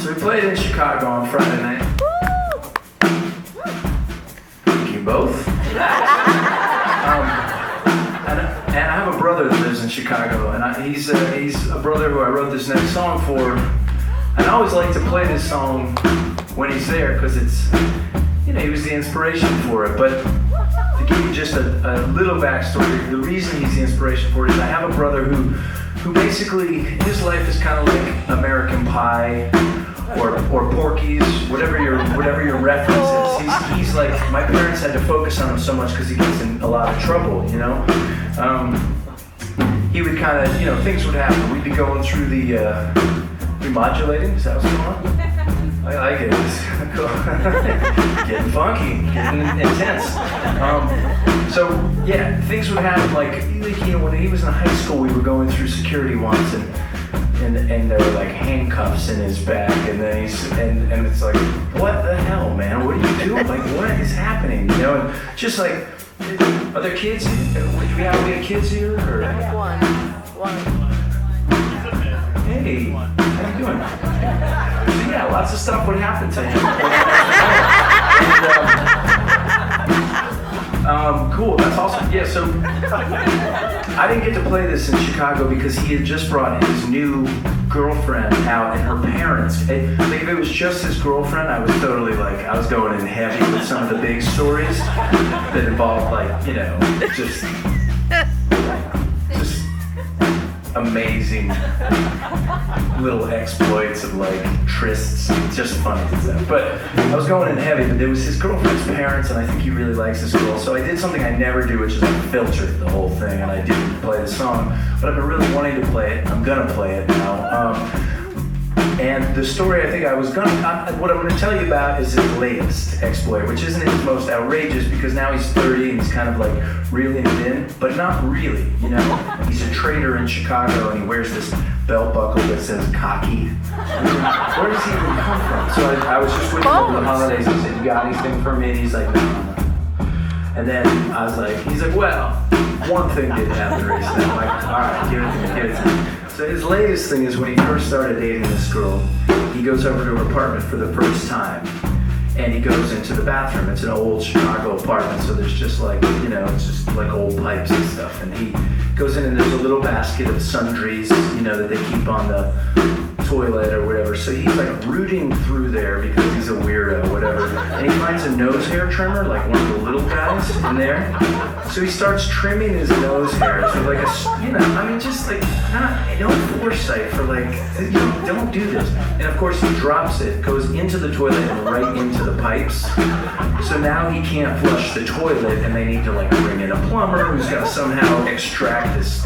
So we played in Chicago on Friday night. Thank you both. And I have a brother that lives in Chicago, and he's a brother who I wrote this next song for. And I always like to play this song when he's there because it's, he was the inspiration for it. But to give you just a little backstory, the reason he's the inspiration for it is I have a brother who basically, his life is kind of like American Pie or Porky's, whatever your reference is. He's like, my parents had to focus on him so much because he gets in a lot of trouble, He would kind of, things would happen. We'd be going through the, remodulating, is that what's going on? I like it. It's cool. Getting funky, getting intense. So yeah, things would happen like when he was in high school, we were going through security once, and there were like handcuffs in his back, and then and it's like, what the hell, man? What are you doing? Like, what is happening? And just like, are there kids here? Do we have kids here? Or? One. Hey, how you doing? So yeah, lots of stuff would happen to him. Cool, that's awesome. Yeah, so I didn't get to play this in Chicago because he had just brought his new girlfriend out and her parents. Like if it was just his girlfriend, I was totally like, I was going in heavy with some of the big stories that involved just amazing little exploits of trysts, just funny stuff. But I was going in heavy, but there was his girlfriend's parents, and I think he really likes this girl. So I did something I never do, which is I filtered the whole thing, and I didn't play the song. But I've been really wanting to play it. I'm gonna play it now. And the story what I'm gonna tell you about is his latest exploit, which isn't his most outrageous because now he's 30 and he's kind of like reeling it in, but not really, He's a trader in Chicago and he wears this belt buckle that says cocky. Where does he even come from? So I was just with him over the holidays. I said, you got anything for me? And he's like, no. And then he's like, well, one thing did happen recently. I'm like, all right, give it to me. So his latest thing is when he first started dating this girl, he goes over to her apartment for the first time, and he goes into the bathroom. It's an old Chicago apartment, so there's just it's just like old pipes and stuff. And he goes in and there's a little basket of sundries, that they keep on the toilet or whatever. So he's rooting through there because he's a weirdo, whatever. And he finds a nose hair trimmer, like one of the little guys in there. So he starts trimming his nose hairs with no foresight for don't do this. And of course he drops it, goes into the toilet and right into the pipes. So now he can't flush the toilet and they need to bring in a plumber who's got to somehow extract this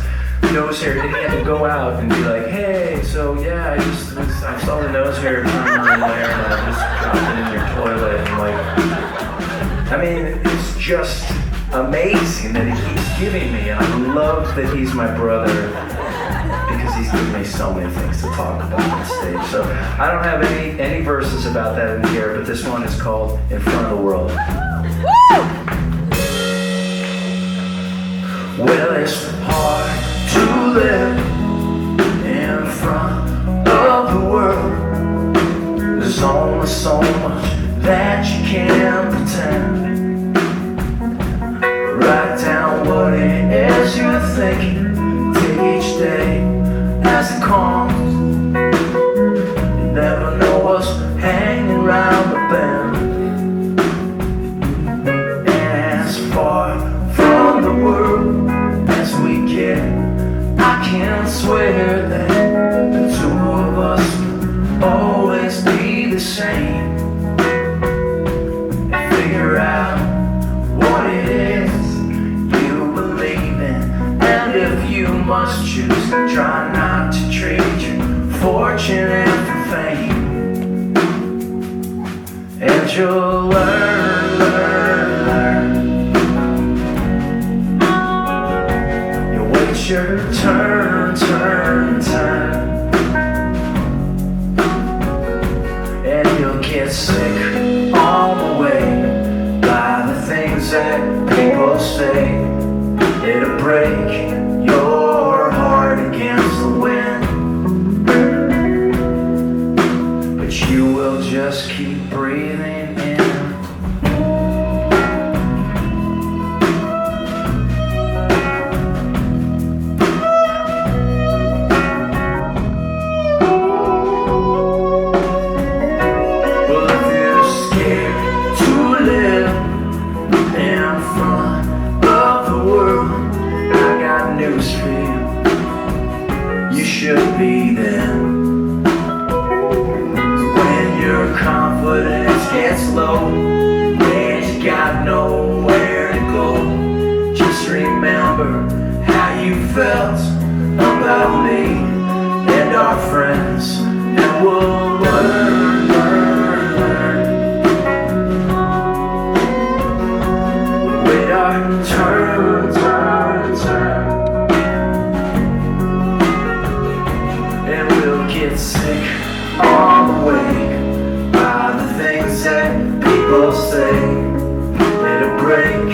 nose hair. And he had to go out and be like, hey, so yeah, I saw the nose hair trimmer in there and I just dropped it in your toilet. And it's just amazing that he keeps giving me, and I love that he's my brother because he's given me so many things to talk about on stage. So I don't have any verses about that in here, but this one is called In Front of the World. Well, it's hard to live in front of the world. There's only so much that you can't pretend. Write down what it is you're thinking. Take each day as it comes. You never know what's hanging around the bend. And as far from the world as we get, I can't swear that the two of us will always be the same. And figure out what it is if you must choose, try not to trade your fortune and for fame. And you'll learn. You wait your turn. And you'll get sick all the way by the things that people say. It'll break your heart against the wind, but you should be then. When your confidence gets low and you got nowhere to go, just remember how you felt about me and our friends, and we'll learn. Wait our turn. And we'll get sick all the way by the things that people say. Let a break